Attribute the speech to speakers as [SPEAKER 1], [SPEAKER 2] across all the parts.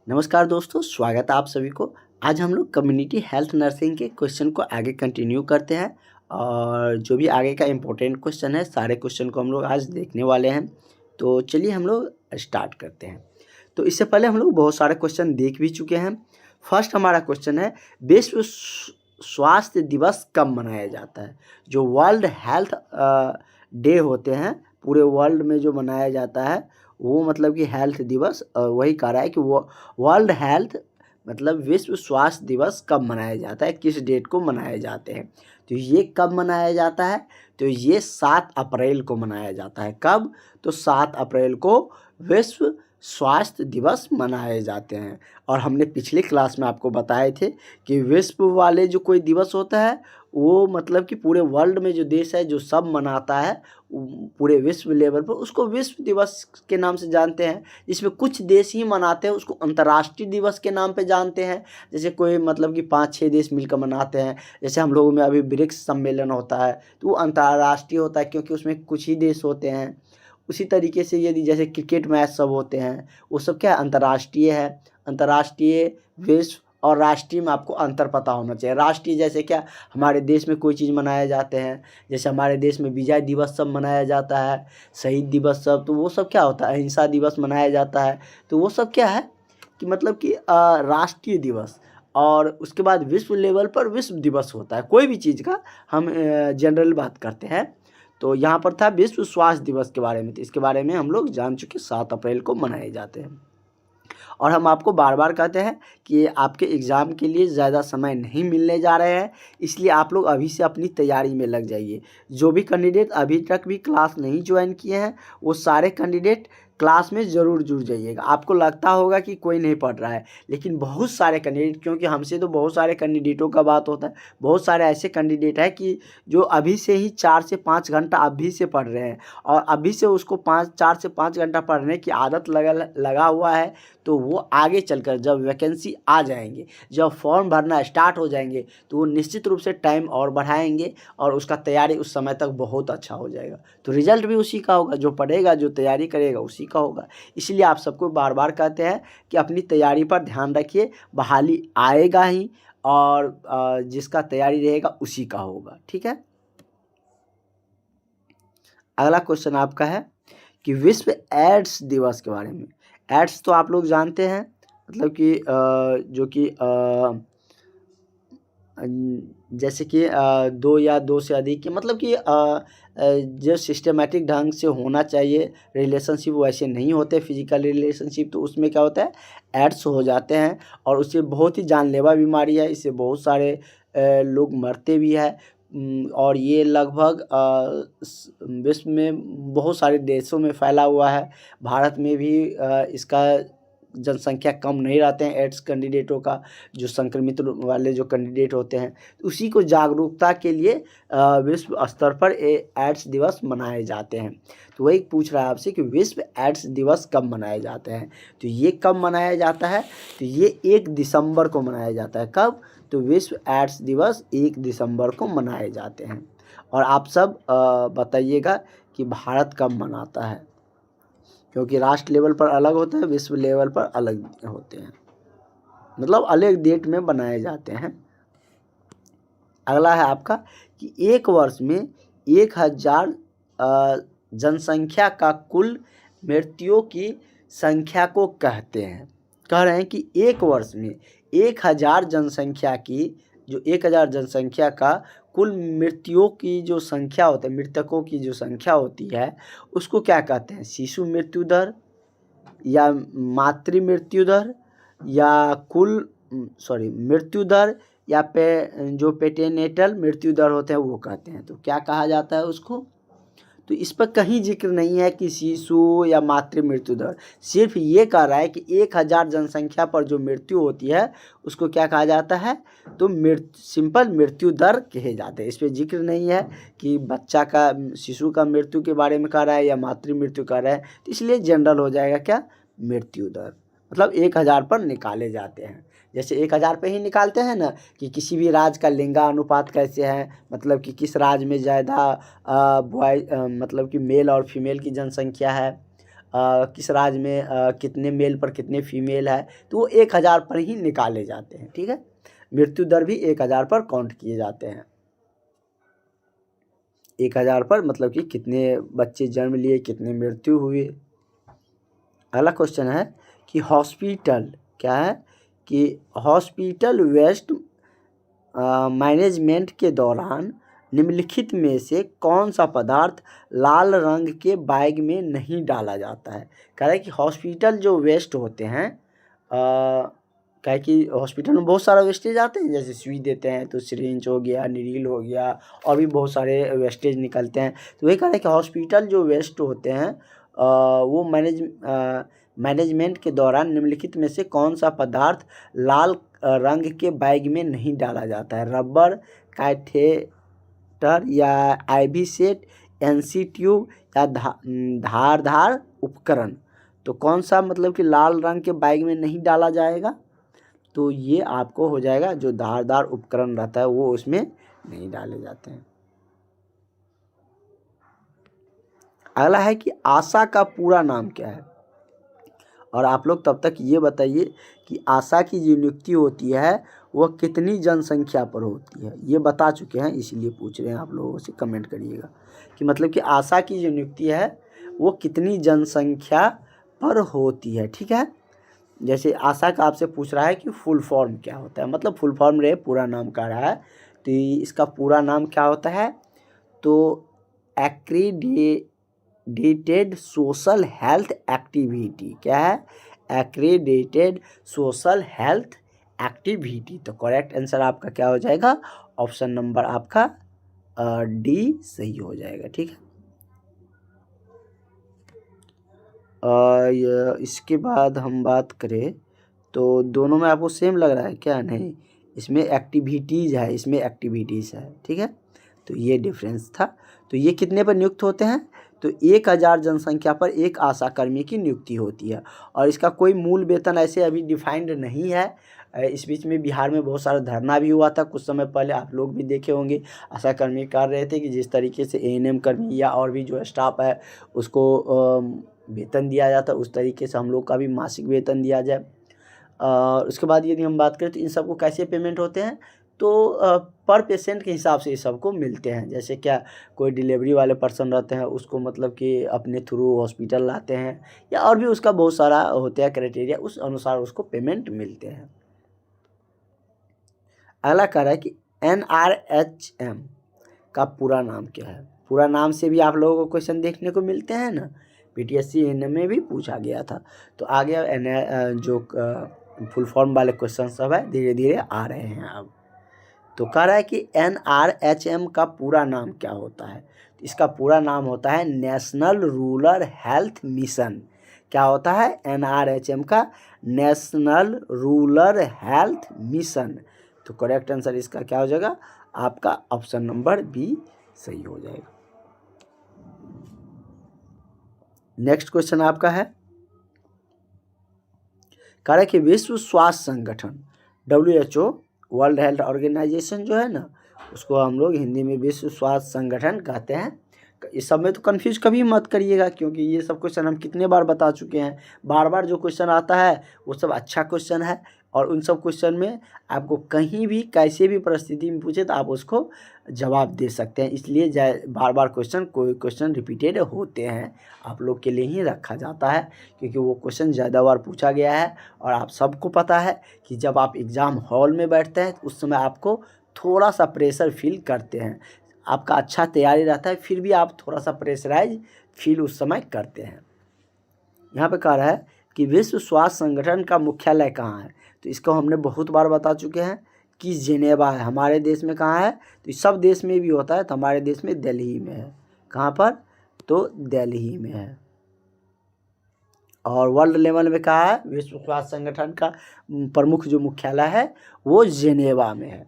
[SPEAKER 1] नमस्कार दोस्तों, स्वागत है आप सभी को। आज हम लोग कम्युनिटी हेल्थ नर्सिंग के क्वेश्चन को आगे कंटिन्यू करते हैं और जो भी आगे का इम्पोर्टेंट क्वेश्चन है सारे क्वेश्चन को हम लोग आज देखने वाले हैं। तो चलिए हम लोग स्टार्ट करते हैं। तो इससे पहले हम लोग बहुत सारे क्वेश्चन देख भी चुके हैं। फर्स्ट हमारा क्वेश्चन है, विश्व स्वास्थ्य दिवस कब मनाया जाता है? जो वर्ल्ड हेल्थ डे होते हैं पूरे वर्ल्ड में जो मनाया जाता है वो मतलब कि हेल्थ दिवस वही कह रहा है कि वो वर्ल्ड हेल्थ मतलब विश्व स्वास्थ्य दिवस कब मनाया जाता है, किस डेट को मनाए जाते हैं। तो ये कब मनाया जाता है? तो ये 7 अप्रैल को मनाया जाता है। कब? तो 7 अप्रैल को विश्व स्वास्थ्य दिवस मनाए जाते हैं। और हमने पिछले क्लास में आपको बताए थे कि विश्व वाले जो कोई दिवस होता है वो मतलब कि पूरे वर्ल्ड में जो देश है जो सब मनाता है पूरे विश्व लेवल पर उसको विश्व दिवस के नाम से जानते हैं। इसमें कुछ देश ही मनाते हैं उसको अंतर्राष्ट्रीय दिवस के नाम पे जानते हैं। जैसे कोई मतलब कि 5-6 देश मिलकर मनाते हैं। जैसे हम लोगों में अभी ब्रिक्स सम्मेलन होता है तो वो अंतर्राष्ट्रीय होता है क्योंकि उसमें कुछ ही देश होते हैं। उसी तरीके से यदि जैसे क्रिकेट मैच सब होते हैं वो सब क्या अंतर्राष्ट्रीय है। अंतर्राष्ट्रीय, विश्व और राष्ट्रीय में आपको अंतर पता होना चाहिए। राष्ट्रीय जैसे क्या हमारे देश में कोई चीज़ मनाए जाते हैं, जैसे हमारे देश में विजय दिवस सब मनाया जाता है, शहीद दिवस सब, तो वो सब क्या होता है, अहिंसा दिवस मनाया जाता है। तो वो सब क्या है कि मतलब कि राष्ट्रीय दिवस। और उसके बाद विश्व लेवल पर विश्व दिवस होता है कोई भी चीज़ का। हम जनरल बात करते हैं। तो यहाँ पर था विश्व स्वास्थ्य दिवस के बारे में, तो इसके बारे में हम लोग जान चुके 7 अप्रैल को मनाए जाते हैं। और हम आपको बार बार कहते हैं कि आपके एग्ज़ाम के लिए ज़्यादा समय नहीं मिलने जा रहे हैं, इसलिए आप लोग अभी से अपनी तैयारी में लग जाइए। जो भी कैंडिडेट अभी तक भी क्लास नहीं ज्वाइन किए हैं वो सारे कैंडिडेट क्लास में ज़रूर जुड़ जाइएगा। आपको लगता होगा कि कोई नहीं पढ़ रहा है, लेकिन बहुत सारे कैंडिडेट, क्योंकि हमसे तो बहुत सारे कैंडिडेटों का बात होता है, बहुत सारे ऐसे कैंडिडेट हैं कि जो अभी से ही 4 से 5 घंटा अभी से पढ़ रहे हैं और अभी से उसको 4 से 5 घंटा पढ़ने की आदत लगा हुआ है। तो वो आगे चलकर जब वैकेंसी आ जाएंगे, जब फॉर्म भरना स्टार्ट हो जाएंगे तो वो निश्चित रूप से टाइम और बढ़ाएंगे और उसका तैयारी उस समय तक बहुत अच्छा हो जाएगा। तो रिजल्ट भी उसी का होगा, जो पढ़ेगा जो तैयारी करेगा उसी का होगा। इसलिए आप सबको बार बार कहते हैं कि अपनी तैयारी पर ध्यान रखिए, बहाली आएगा ही और जिसका तैयारी रहेगा उसी का होगा। ठीक है। अगला क्वेश्चन आपका है कि विश्व एड्स दिवस के बारे में। एड्स तो आप लोग जानते हैं, मतलब कि जो कि जैसे कि 2 या 2 से अधिक के मतलब कि जो सिस्टमेटिक ढंग से होना चाहिए रिलेशनशिप वैसे नहीं होते फिजिकल रिलेशनशिप, तो उसमें क्या होता है एड्स हो जाते हैं और उससे बहुत ही जानलेवा बीमारी है। इससे बहुत सारे लोग मरते भी हैं। और ये लगभग विश्व में बहुत सारे देशों में फैला हुआ है। भारत में भी इसका जनसंख्या कम नहीं रहते हैं एड्स कैंडिडेटों का, जो संक्रमित वाले जो कैंडिडेट होते हैं। उसी को जागरूकता के लिए विश्व स्तर पर एड्स दिवस मनाए जाते हैं। तो वही पूछ रहा है आपसे कि विश्व एड्स दिवस कब मनाए जाते हैं। तो ये कब मनाया जाता है? तो ये 1 दिसंबर को मनाया जाता है। कब? तो विश्व एड्स दिवस 1 दिसंबर को मनाए जाते हैं। और आप सब बताइएगा कि भारत कब मनाता है, क्योंकि राष्ट्र लेवल पर अलग होता है, विश्व लेवल पर अलग होते हैं, मतलब अलग डेट में बनाए जाते हैं। अगला है आपका कि एक वर्ष में 1000 जनसंख्या का कुल मृत्युओं की संख्या को कहते हैं। कह रहे हैं कि एक वर्ष में 1000 जनसंख्या की, जो 1000 जनसंख्या का कुल मृत्युओं की जो संख्या होता है, मृतकों की जो संख्या होती है उसको क्या कहते हैं? शिशु मृत्यु दर या मातृ मृत्यु दर या कुल मृत्यु दर या जो पेटेनेटल मृत्यु दर होते हैं वो कहते हैं। तो क्या कहा जाता है उसको? तो इस पर कहीं जिक्र नहीं है कि शिशु या मातृ मृत्यु दर, सिर्फ ये कह रहा है कि 1000 जनसंख्या पर जो मृत्यु होती है उसको क्या कहा जाता है? तो सिंपल मृत्यु दर कहे जाते हैं। इस पर जिक्र नहीं है कि बच्चा का, शिशु का मृत्यु के बारे में कह रहा है या मातृ मृत्यु कह रहा है, तो इसलिए जनरल हो जाएगा क्या? मृत्यु दर। मतलब 1000 पर निकाले जाते हैं। जैसे 1000 पे ही निकालते हैं ना कि किसी भी राज्य का लिंगानुपात कैसे है, मतलब कि किस राज्य में ज़्यादा बॉय मतलब कि मेल और फीमेल की जनसंख्या है, किस राज्य में कितने मेल पर कितने फीमेल है, तो वो 1000 पर ही निकाले जाते हैं। ठीक है, मृत्यु दर भी 1000 पर काउंट किए जाते हैं। 1000 पर मतलब कि कितने बच्चे जन्म लिए, कितने मृत्यु हुए। अगला क्वेश्चन है कि हॉस्पिटल क्या है, कि हॉस्पिटल वेस्ट मैनेजमेंट के दौरान निम्नलिखित में से कौन सा पदार्थ लाल रंग के बैग में नहीं डाला जाता है। कह रहा है कि हॉस्पिटल जो वेस्ट होते हैं, क्या है कि हॉस्पिटल में बहुत सारा वेस्टेज आते हैं, जैसे सुई देते हैं तो सिरिंज हो गया, नीडल हो गया, और भी बहुत सारे वेस्टेज निकलते हैं। तो वही कह रहा है कि हॉस्पिटल जो वेस्ट होते हैं वो मैनेजमेंट के दौरान निम्नलिखित में से कौन सा पदार्थ लाल रंग के बैग में नहीं डाला जाता है। रबर, कैथेटर या आईवी सेट, एनसी ट्यूब या धारदार उपकरण। तो कौन सा मतलब कि लाल रंग के बैग में नहीं डाला जाएगा, तो ये आपको हो जाएगा जो धारदार उपकरण रहता है वो उसमें नहीं डाले जाते हैं। अगला है कि आशा का पूरा नाम क्या है, और आप लोग तब तक ये बताइए कि आशा की जो नियुक्ति होती है वह कितनी जनसंख्या पर होती है। ये बता चुके हैं इसलिए पूछ रहे हैं, आप लोगों से कमेंट करिएगा कि मतलब कि आशा की जो नियुक्ति है वो कितनी जनसंख्या पर होती है। ठीक है, जैसे आशा का आपसे पूछ रहा है कि फुल फॉर्म क्या होता है, मतलब फुल फॉर्म रहे पूरा नाम कह रहा है, तो इसका पूरा नाम क्या होता है, तो एक्रीडेटेड सोशल हेल्थ एक्टिविटी। क्या है, एक्रीडेटेड सोशल हेल्थ एक्टिविटी। तो करेक्ट आंसर आपका क्या हो जाएगा, ऑप्शन नंबर आपका डी सही हो जाएगा। ठीक है, इसके बाद हम बात करें तो दोनों में आपको सेम लग रहा है क्या, नहीं, इसमें एक्टिविटीज़ है, इसमें एक्टिविटीज़ है। ठीक है, तो ये डिफरेंस था। तो ये कितने पर नियुक्त होते हैं, तो 1000 जनसंख्या पर एक आशा कर्मी की नियुक्ति होती है, और इसका कोई मूल वेतन ऐसे अभी डिफाइंड नहीं है। इस बीच में बिहार में बहुत सारा धरना भी हुआ था कुछ समय पहले, आप लोग भी देखे होंगे। आशा कर्मी कह रहे थे कि जिस तरीके से एएनएम कर्मी या और भी जो स्टाफ है उसको वेतन दिया जाता है, उस तरीके से हम लोग का भी मासिक वेतन दिया जाए। उसके बाद यदि हम बात करें तो इन सबको कैसे पेमेंट होते हैं, तो पर पेशेंट के हिसाब से ये सबको मिलते हैं। जैसे क्या कोई डिलीवरी वाले पर्सन रहते हैं उसको मतलब कि अपने थ्रू हॉस्पिटल लाते हैं, या और भी उसका बहुत सारा होता है क्राइटेरिया, उस अनुसार उसको पेमेंट मिलते हैं। अगला कह रहा है कि NRHM का पूरा नाम क्या है। पूरा नाम से भी आप लोगों को क्वेश्चन देखने को मिलते हैं ना, PTSC में भी पूछा गया था। तो आगे जो फुल फॉर्म वाले क्वेश्चन सब है धीरे धीरे आ रहे हैं अब। तो कह रहा है कि NRHM का पूरा नाम क्या होता है, इसका पूरा नाम होता है नेशनल रूरल हेल्थ मिशन। क्या होता है, NRHM का नेशनल रूरल हेल्थ मिशन। तो करेक्ट आंसर इसका क्या हो जाएगा, आपका ऑप्शन नंबर बी सही हो जाएगा। नेक्स्ट क्वेश्चन आपका है, कह रहा है कि विश्व स्वास्थ्य संगठन WHO वर्ल्ड हेल्थ ऑर्गेनाइजेशन जो है ना, उसको हम लोग हिंदी में विश्व स्वास्थ्य संगठन कहते हैं। इस सब में तो कंफ्यूज कभी मत करिएगा, क्योंकि ये सब क्वेश्चन हम कितने बार बता चुके हैं। बार बार जो क्वेश्चन आता है वो सब अच्छा क्वेश्चन है, और उन सब क्वेश्चन में आपको कहीं भी कैसे भी परिस्थिति में पूछे तो आप उसको जवाब दे सकते हैं। इसलिए बार बार कोई क्वेश्चन रिपीटेड होते हैं, आप लोग के लिए ही रखा जाता है, क्योंकि वो क्वेश्चन ज़्यादा बार पूछा गया है। और आप सबको पता है कि जब आप एग्ज़ाम हॉल में बैठते हैं उस समय आपको थोड़ा सा प्रेशर फील करते हैं, आपका अच्छा तैयारी रहता है, फिर भी आप थोड़ा सा प्रेशराइज फील उस समय करते हैं। यहाँ पे कह रहा है कि विश्व स्वास्थ्य संगठन का मुख्यालय कहाँ है, तो इसको हमने बहुत बार बता चुके हैं कि जिनेवा है। हमारे देश में कहाँ है, तो सब देश में भी होता है, तो हमारे देश में दिल्ली में है। कहाँ पर, तो दिल्ली में है। और वर्ल्ड लेवल में कहाँ है, विश्व स्वास्थ्य संगठन का प्रमुख जो मुख्यालय है वो जिनेवा में है।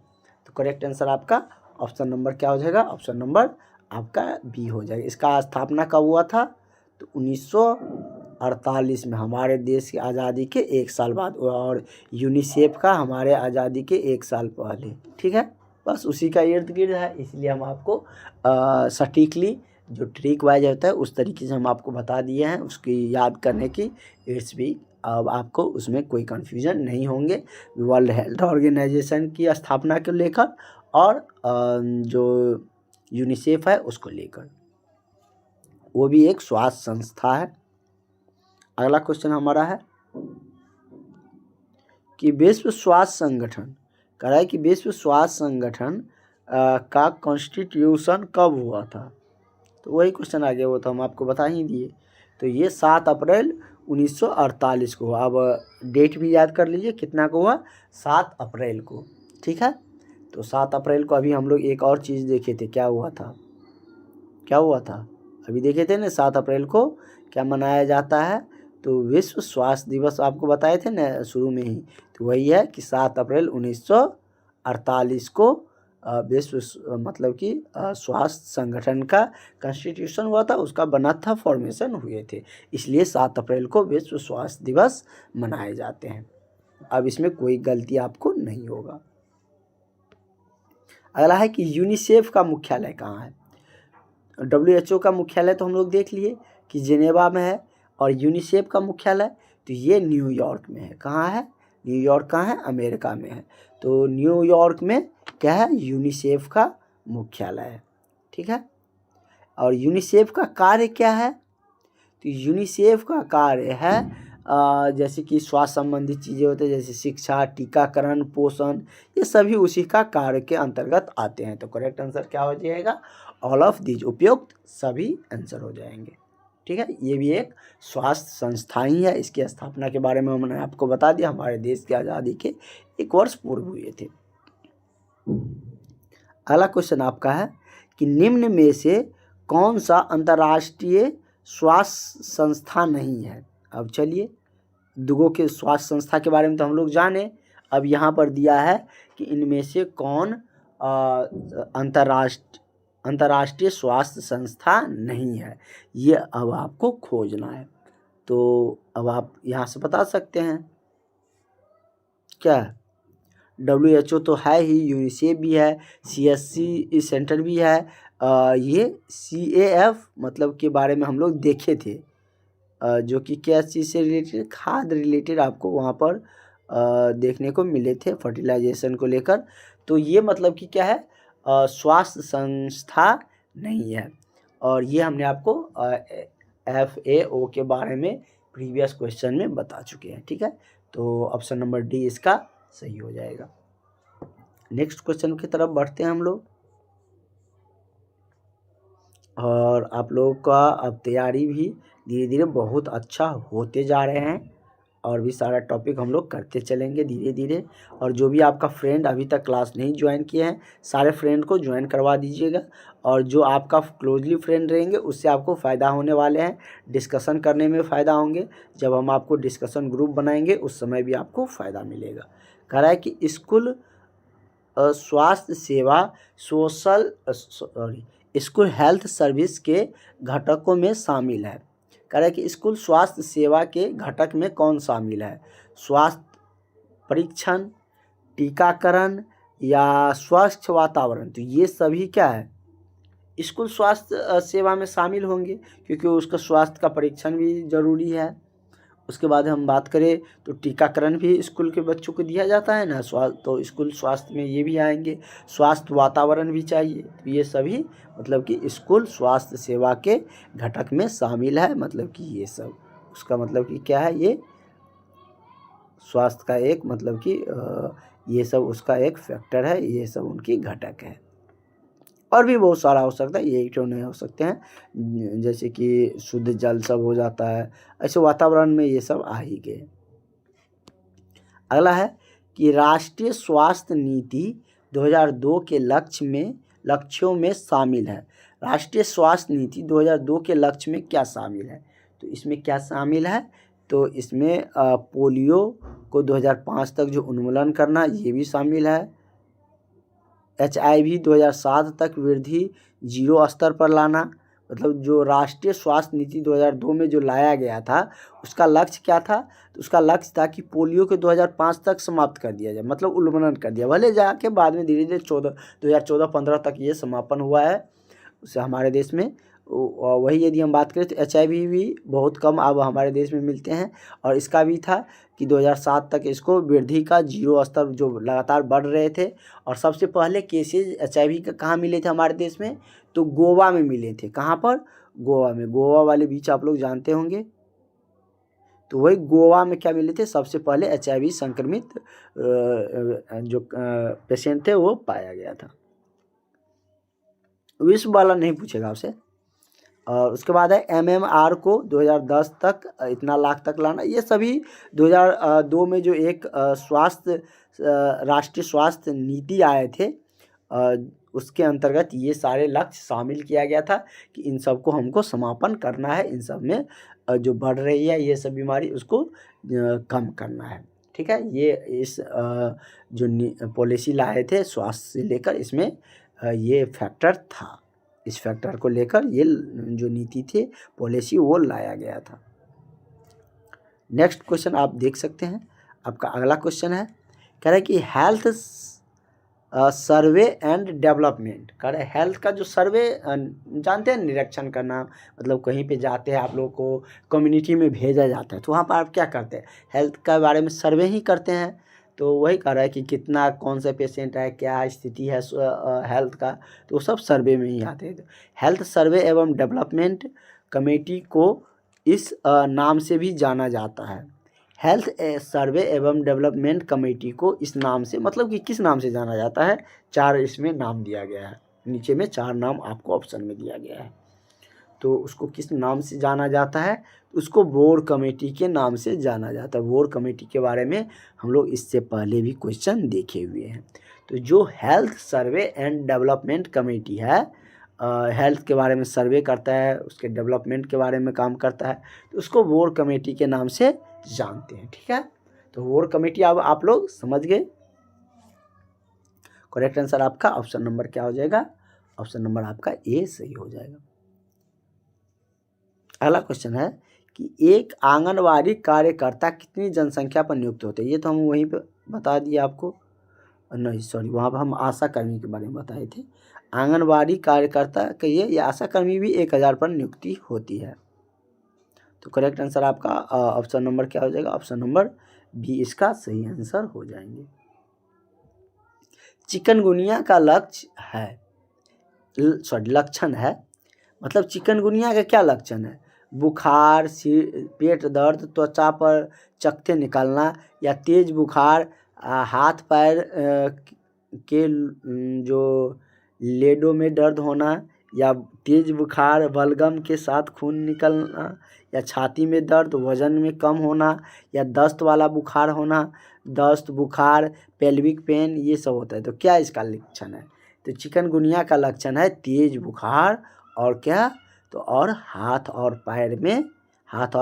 [SPEAKER 1] तो करेक्ट आंसर आपका ऑप्शन नंबर क्या हो जाएगा, ऑप्शन नंबर आपका बी हो जाएगा। इसका स्थापना कब हुआ था, तो 1948 में, हमारे देश की आज़ादी के 1 साल बाद, और यूनिसेफ का हमारे आज़ादी के 1 साल पहले। ठीक है, बस उसी का इर्द गिर्द है, इसलिए हम आपको सटीकली जो ट्रिक वाइज होता है उस तरीके से हम आपको बता दिए हैं, उसकी याद करने की इट्स भी। अब आपको उसमें कोई कन्फ्यूजन नहीं होंगे। वर्ल्ड हेल्थ ऑर्गेनाइजेशन की स्थापना को लेकर और जो यूनिसेफ है उसको लेकर, वो भी एक स्वास्थ्य संस्था है। अगला क्वेश्चन हमारा है कि विश्व स्वास्थ्य संगठन कह रहा है कि विश्व स्वास्थ्य संगठन का कॉन्स्टिट्यूशन कब हुआ था। तो वही क्वेश्चन आ गया, वो तो हम आपको बता ही दिए। तो ये 7 अप्रैल 1948 को हुआ। अब डेट भी याद कर लीजिए, कितना को हुआ, 7 अप्रैल को। ठीक है, तो 7 अप्रैल को अभी हम लोग एक और चीज़ देखे थे, क्या हुआ था, क्या हुआ था अभी देखे थे ना, 7 अप्रैल को क्या मनाया जाता है। तो विश्व स्वास्थ्य दिवस आपको बताए थे ना शुरू में ही, तो वही है कि 7 अप्रैल 1948 को विश्व मतलब कि स्वास्थ्य संगठन का कॉन्स्टिट्यूशन हुआ था, उसका बना था, फॉर्मेशन हुए थे, इसलिए 7 अप्रैल को विश्व स्वास्थ्य दिवस मनाए जाते हैं। अब इसमें कोई गलती आपको नहीं होगा। अगला है कि यूनिसेफ का मुख्यालय कहाँ है। WHO का मुख्यालय तो हम लोग देख लिए कि जेनेवा में है, और यूनिसेफ का मुख्यालय तो ये न्यूयॉर्क में है। कहाँ है, न्यूयॉर्क कहाँ है, अमेरिका में है। तो न्यूयॉर्क में क्या है, यूनिसेफ का मुख्यालय है। ठीक है, और यूनिसेफ का कार्य क्या है, तो यूनिसेफ का कार्य है जैसे कि स्वास्थ्य संबंधित चीज़ें होते हैं, जैसे शिक्षा, टीकाकरण, पोषण, ये सभी उसी का कार्य के अंतर्गत आते हैं। तो करेक्ट आंसर क्या हो जाएगा, ऑल ऑफ दीज, उपयुक्त सभी आंसर हो जाएंगे। ठीक है, ये भी एक स्वास्थ्य संस्था ही है। इसकी स्थापना के बारे में हमने आपको बता दिया, हमारे देश की आज़ादी के 1 वर्ष पूर्व हुए थे। अगला क्वेश्चन आपका है कि निम्न में से कौन सा अंतर्राष्ट्रीय स्वास्थ्य संस्था नहीं है। अब चलिए, दुगो के स्वास्थ्य संस्था के बारे में तो हम लोग जाने, अब यहाँ पर दिया है कि इनमें से कौन अंतर्राष्ट्रीय स्वास्थ्य संस्था नहीं है, ये अब आपको खोजना है। तो अब आप यहाँ से बता सकते हैं क्या, WHO तो है ही, यूनिसेफ भी है, CSC सेंटर भी है, ये CAF मतलब के बारे में हम लोग देखे थे, जो कि क्या चीज़ से रिलेटेड, खाद रिलेटेड आपको वहाँ पर देखने को मिले थे, फर्टिलाइजेशन को लेकर। तो ये मतलब कि क्या है, स्वास्थ्य संस्था नहीं है, और ये हमने आपको FAO के बारे में प्रीवियस क्वेश्चन में बता चुके हैं। ठीक है, तो ऑप्शन नंबर डी इसका सही हो जाएगा। नेक्स्ट क्वेश्चन की तरफ बढ़ते हैं हम लोग, और आप लोगों का अब तैयारी भी धीरे धीरे बहुत अच्छा होते जा रहे हैं, और भी सारा टॉपिक हम लोग करते चलेंगे धीरे धीरे। और जो भी आपका फ्रेंड अभी तक क्लास नहीं ज्वाइन किए हैं, सारे फ्रेंड को ज्वाइन करवा दीजिएगा, और जो आपका क्लोजली फ्रेंड रहेंगे उससे आपको फ़ायदा होने वाले हैं, डिस्कशन करने में फ़ायदा होंगे। जब हम आपको डिस्कशन ग्रुप बनाएंगे उस समय भी आपको फ़ायदा मिलेगा। कह रहा है कि स्कूल स्वास्थ्य सेवा स्कूल हेल्थ सर्विस के घटकों में शामिल है। कह रहा है कि स्कूल स्वास्थ्य सेवा के घटक में कौन शामिल है, स्वास्थ्य परीक्षण, टीकाकरण या स्वच्छ वातावरण। तो ये सभी क्या है, स्कूल स्वास्थ्य सेवा में शामिल होंगे, क्योंकि उसका स्वास्थ्य का परीक्षण भी ज़रूरी है। उसके बाद हम बात करें तो टीकाकरण भी स्कूल के बच्चों को दिया जाता है ना, स्वास्थ्य, तो स्कूल स्वास्थ्य में ये भी आएंगे। स्वास्थ्य वातावरण भी चाहिए, तो ये सभी मतलब कि स्कूल स्वास्थ्य सेवा के घटक में शामिल है। मतलब कि ये सब उसका मतलब कि क्या है, ये स्वास्थ्य का एक मतलब कि ये सब उसका एक फैक्टर है, ये सब उनकी घटक है। और भी बहुत सारा हो सकता है, यही तो नहीं हो सकते हैं, जैसे कि शुद्ध जल सब हो जाता है, ऐसे वातावरण में ये सब आ ही गए। अगला है कि राष्ट्रीय स्वास्थ्य नीति 2002 के लक्ष्यों में शामिल है। राष्ट्रीय स्वास्थ्य नीति 2002 के लक्ष्य में क्या शामिल है, तो इसमें क्या शामिल है, तो इसमें पोलियो को 2005 तक जो उन्मूलन करना, ये भी शामिल है। HIV 2007 तक वृद्धि 0 स्तर पर लाना, मतलब जो राष्ट्रीय स्वास्थ्य नीति 2002 में जो लाया गया था उसका लक्ष्य क्या था, तो उसका लक्ष्य था कि पोलियो के 2005 तक समाप्त कर दिया जाए, मतलब उन्मूलन कर दिया। भले जाके बाद में धीरे धीरे 2014-15 तक ये समापन हुआ है उससे हमारे देश में, वही यदि हम बात करें तो HIV भी बहुत कम अब हमारे देश में मिलते हैं। और इसका भी था कि 2007 तक इसको वृद्धि का 0 स्तर जो लगातार बढ़ रहे थे। और सबसे पहले केसेज HIV का कहाँ मिले थे हमारे देश में, तो गोवा में मिले थे। कहाँ पर, गोवा में। गोवा वाले बीच आप लोग जानते होंगे। तो वही गोवा में क्या मिले थे, सबसे पहले HIV संक्रमित जो पेशेंट थे वो पाया गया था। विश्व वाला नहीं पूछेगा आपसे। और उसके बाद है MMR को 2010 तक इतना लाख तक लाना। ये सभी 2002 में जो एक राष्ट्रीय स्वास्थ्य नीति आए थे उसके अंतर्गत ये सारे लक्ष्य शामिल किया गया था कि इन सब को हमको समापन करना है। इन सब में जो बढ़ रही है ये सब बीमारी उसको कम करना है। ठीक है, ये इस जो पॉलिसी लाए थे स्वास्थ्य से लेकर, इसमें ये फैक्टर था। इस फैक्टर को लेकर ये जो नीति थी, पॉलिसी, वो लाया गया था। नेक्स्ट क्वेश्चन आप देख सकते हैं। आपका अगला क्वेश्चन है, कह रहा है कि हेल्थ सर्वे एंड डेवलपमेंट। कह रहे हेल्थ का जो सर्वे जानते हैं, निरीक्षण करना, मतलब कहीं पे जाते हैं आप लोग को कम्युनिटी में भेजा जाता है तो वहाँ पर आप क्या करते हैं, हेल्थ के बारे में सर्वे ही करते हैं। तो वही कह रहा है कि कितना, कौन सा पेशेंट है, क्या स्थिति है हेल्थ का, तो वो सब सर्वे में ही आते हैं। हेल्थ सर्वे एवं डेवलपमेंट कमेटी को इस नाम से भी जाना जाता है। हेल्थ सर्वे एवं डेवलपमेंट कमेटी को इस नाम से, मतलब कि किस नाम से जाना जाता है, 4 इसमें नाम दिया गया है। नीचे में 4 नाम आपको ऑप्शन में दिया गया है। तो उसको किस नाम से जाना जाता है, उसको बोर्ड कमेटी के नाम से जाना जाता है। बोर्ड कमेटी के बारे में हम लोग इससे पहले भी क्वेश्चन देखे हुए हैं। तो जो health survey and development committee है, हेल्थ के बारे में सर्वे करता है, उसके डेवलपमेंट के बारे में काम करता है, तो उसको बोर्ड कमेटी के नाम से जानते हैं। ठीक है, तो बोर्ड कमेटी अब आप लोग समझ गए। करेक्ट आंसर आपका ऑप्शन नंबर क्या हो जाएगा, ऑप्शन नंबर आपका ए सही हो जाएगा। अगला क्वेश्चन है कि एक आंगनवाड़ी कार्यकर्ता कितनी जनसंख्या पर नियुक्त होते हैं। ये तो हम वहीं पे बता दिए आपको, नहीं सॉरी, वहाँ पर हम आशा कर्मी के बारे में बताए थे। आंगनवाड़ी कार्यकर्ता कहिए या आशा कर्मी भी 1000 पर नियुक्ति होती है। तो करेक्ट आंसर आपका ऑप्शन नंबर क्या हो जाएगा, ऑप्शन नंबर बी इसका सही आंसर हो जाएंगे। चिकनगुनिया का लक्षण है, मतलब चिकनगुनिया का क्या लक्षण है, बुखार, पेट दर्द, त्वचा पर चकत्ते निकलना, या तेज बुखार, हाथ पैर के जो लेडों में दर्द होना, या तेज बुखार, बलगम के साथ खून निकलना, या छाती में दर्द, वजन में कम होना, या दस्त वाला बुखार होना, दस्त, बुखार, पेल्विक पेन, ये सब होता है। तो क्या इसका लक्षण है, तो चिकनगुनिया का लक्षण है तेज बुखार, और क्या, तो और हाथ और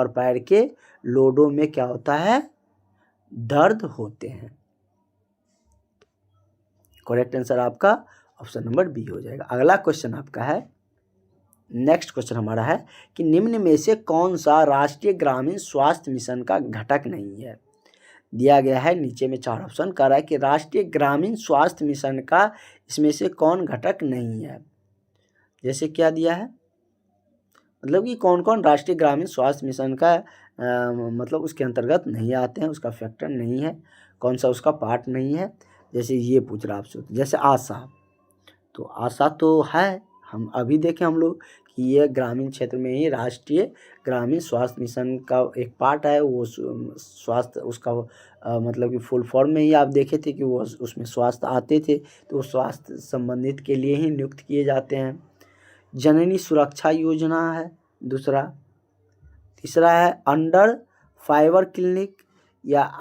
[SPEAKER 1] पैर के लोडों में क्या होता है, दर्द होते हैं। करेक्ट आंसर आपका ऑप्शन नंबर बी हो जाएगा। अगला क्वेश्चन आपका है, नेक्स्ट क्वेश्चन हमारा है कि निम्न में से कौन सा राष्ट्रीय ग्रामीण स्वास्थ्य मिशन का घटक नहीं है। दिया गया है नीचे में 4 ऑप्शन, कह रहा है कि राष्ट्रीय ग्रामीण स्वास्थ्य मिशन का इसमें से कौन घटक नहीं है। जैसे क्या दिया है, मतलब कि कौन कौन राष्ट्रीय ग्रामीण स्वास्थ्य मिशन का मतलब उसके अंतर्गत नहीं आते हैं, उसका फैक्टर नहीं है, कौन सा उसका पार्ट नहीं है। जैसे ये पूछ रहा आपसे, जैसे आशा, तो आशा तो है, हम अभी देखें हम लोग कि ये ग्रामीण क्षेत्र में ही राष्ट्रीय ग्रामीण स्वास्थ्य मिशन का एक पार्ट है। वो स्वास्थ्य उसका मतलब कि फुल फॉर्म में ही आप देखे थे कि वो उसमें स्वास्थ्य आते थे, तो स्वास्थ्य संबंधित के लिए ही नियुक्त किए जाते हैं। जननी सुरक्षा योजना है दूसरा। तीसरा है अंडर फाइबर क्लिनिक या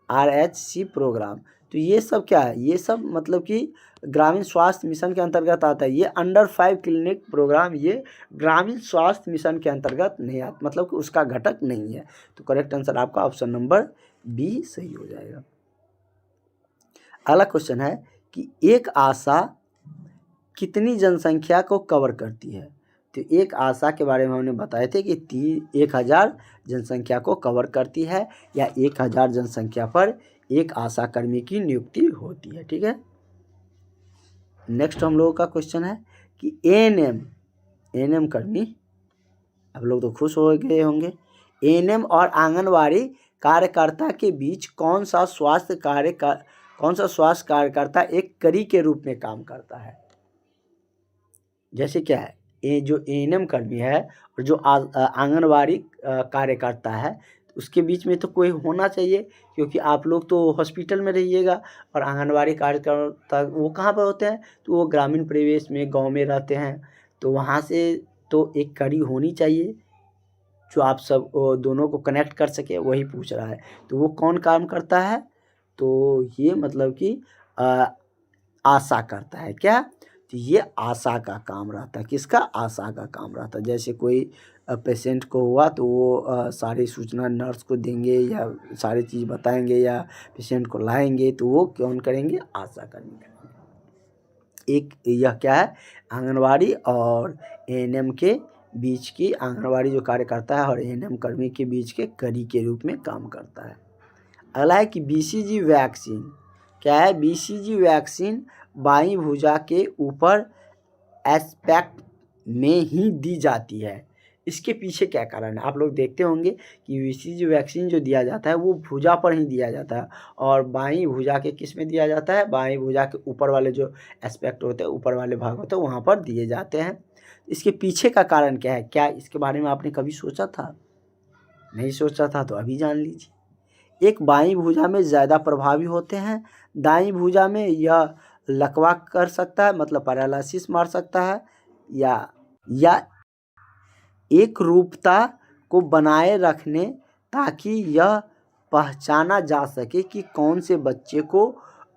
[SPEAKER 1] RHC प्रोग्राम। तो ये सब क्या है, ये सब मतलब कि ग्रामीण स्वास्थ्य मिशन के अंतर्गत आता है। ये अंडर 5 क्लिनिक प्रोग्राम ये ग्रामीण स्वास्थ्य मिशन के अंतर्गत नहीं आता, मतलब कि उसका घटक नहीं है। तो करेक्ट आंसर आपका ऑप्शन नंबर बी सही हो जाएगा। अगला क्वेश्चन है कि एक आशा कितनी जनसंख्या को कवर करती है। तो एक आशा के बारे में हमने बताए थे कि 1000 जनसंख्या को कवर करती है, या 1000 जनसंख्या पर एक आशा कर्मी की नियुक्ति होती है। ठीक है, नेक्स्ट हम लोगों का क्वेश्चन है कि ANM एएनएम कर्मी, आप लोग तो खुश हो गए होंगे। एएनएम और आंगनवाड़ी कार्यकर्ता के बीच कौन सा स्वास्थ्य कार्यकर्ता एक कड़ी के रूप में काम करता है? जैसे क्या है, ये जो एएनएम कर्मी है और जो आंगनवाड़ी कार्यकर्ता है, उसके बीच में तो कोई होना चाहिए, क्योंकि आप लोग तो हॉस्पिटल में रहिएगा और आंगनवाड़ी कार्यकर्ता वो कहाँ पर होते हैं, तो वो ग्रामीण परिवेश में, गांव में रहते हैं। तो वहाँ से तो एक कड़ी होनी चाहिए जो आप सब दोनों को कनेक्ट कर सके, वही पूछ रहा है। तो वो कौन काम करता है? तो ये मतलब कि आशा करता है। क्या? तो ये आशा का काम रहता है। किसका? आशा का काम रहता है। जैसे कोई पेशेंट को हुआ तो वो सारी सूचना नर्स को देंगे या सारी चीज़ बताएंगे या पेशेंट को लाएंगे, तो वो कौन करेंगे? आशा करेंगे। एक यह क्या है? आंगनवाड़ी और एएनएम के बीच की, आंगनवाड़ी जो कार्यकर्ता है और एएनएम कर्मी के बीच के कड़ी के रूप में काम करता है। अगला है कि बीसीजी वैक्सीन क्या है? बीसीजी वैक्सीन बाईं भुजा के ऊपर एस्पेक्ट में ही दी जाती है। इसके पीछे क्या कारण है? आप लोग देखते होंगे कि बीसीजी वैक्सीन जो दिया जाता है वो भुजा पर ही दिया जाता है और बाईं भुजा के किस में दिया जाता है? बाईं भुजा के ऊपर वाले जो एस्पेक्ट होते हैं, ऊपर वाले भाग होते हैं, वहाँ पर दिए जाते हैं। इसके पीछे का कारण क्या है? क्या इसके बारे में आपने कभी सोचा था? नहीं सोचा था तो अभी जान लीजिए। एक बाईं भुजा में ज़्यादा प्रभावी होते हैं, दाईं भुजा में यह लकवा कर सकता है, मतलब पैरालिसिस मार सकता है, या एक रूपता को बनाए रखने, ताकि यह पहचाना जा सके कि कौन से बच्चे को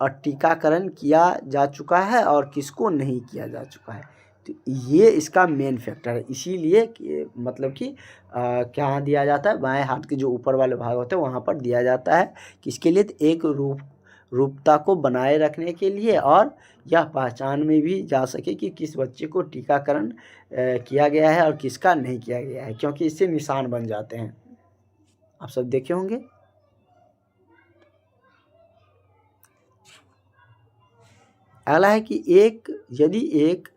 [SPEAKER 1] टीकाकरण किया जा चुका है और किसको नहीं किया जा चुका है। तो ये इसका मेन फैक्टर है। इसीलिए कि मतलब कि क्या दिया जाता है? बाएं हाथ के जो ऊपर वाले भाग होते हैं वहाँ पर दिया जाता है। किसके लिए? तो एक रूपता को बनाए रखने के लिए, और यह पहचान में भी जा सके कि किस बच्चे को टीकाकरण किया गया है और किसका नहीं किया गया है, क्योंकि इससे निशान बन जाते हैं। आप सब देखे होंगे। अगला है कि यदि एक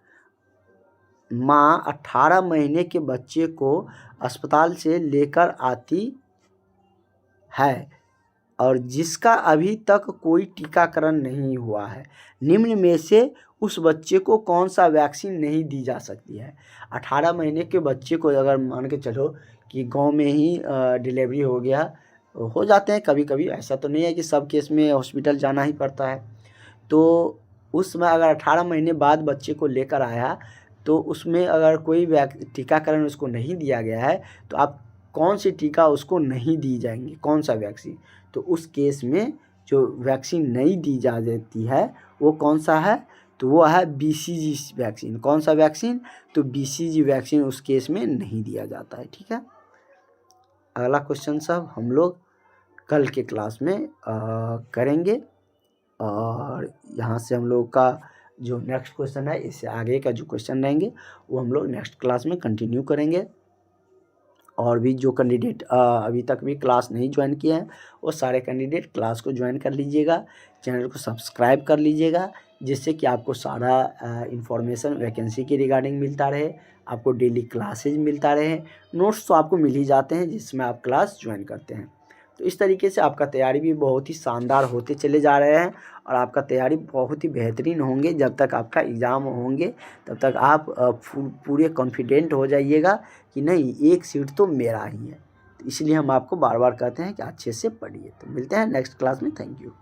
[SPEAKER 1] माँ 18 महीने के बच्चे को अस्पताल से लेकर आती है और जिसका अभी तक कोई टीकाकरण नहीं हुआ है, निम्न में से उस बच्चे को कौन सा वैक्सीन नहीं दी जा सकती है? 18 महीने के बच्चे को अगर मान के चलो कि गांव में ही डिलीवरी हो गया, हो जाते हैं कभी कभी, ऐसा तो नहीं है कि सब केस में हॉस्पिटल जाना ही पड़ता है। तो उसमें अगर 18 महीने बाद बच्चे को लेकर आया तो उसमें अगर कोई टीकाकरण उसको नहीं दिया गया है, तो आप कौन सी टीका उसको नहीं दी जाएंगी, कौन सा वैक्सीन? तो उस केस में जो वैक्सीन नहीं दी जाती है वो कौन सा है? तो वो है बीसीजी वैक्सीन। कौन सा वैक्सीन? तो बीसीजी वैक्सीन उस केस में नहीं दिया जाता है। ठीक है। अगला क्वेश्चन सब हम लोग कल के क्लास में करेंगे, और यहाँ से हम लोग का जो नेक्स्ट क्वेश्चन है, इससे आगे का जो क्वेश्चन रहेंगे वो हम लोग नेक्स्ट क्लास में कंटिन्यू करेंगे। और भी जो कैंडिडेट अभी तक भी क्लास नहीं ज्वाइन किए हैं, वो सारे कैंडिडेट क्लास को ज्वाइन कर लीजिएगा, चैनल को सब्सक्राइब कर लीजिएगा, जिससे कि आपको सारा इन्फॉर्मेशन वैकेंसी के रिगार्डिंग मिलता रहे, आपको डेली क्लासेज मिलता रहे। नोट्स तो आपको मिल ही जाते हैं जिसमें आप क्लास ज्वाइन करते हैं। तो इस तरीके से आपका तैयारी भी बहुत ही शानदार होते चले जा रहे हैं और आपका तैयारी बहुत ही बेहतरीन होंगे। जब तक आपका एग्ज़ाम होंगे तब तक आप पूरे कॉन्फिडेंट हो जाइएगा कि नहीं, एक सीट तो मेरा ही है। तो इसलिए हम आपको बार बार कहते हैं कि अच्छे से पढ़िए। तो मिलते हैं नेक्स्ट क्लास में। Thank you.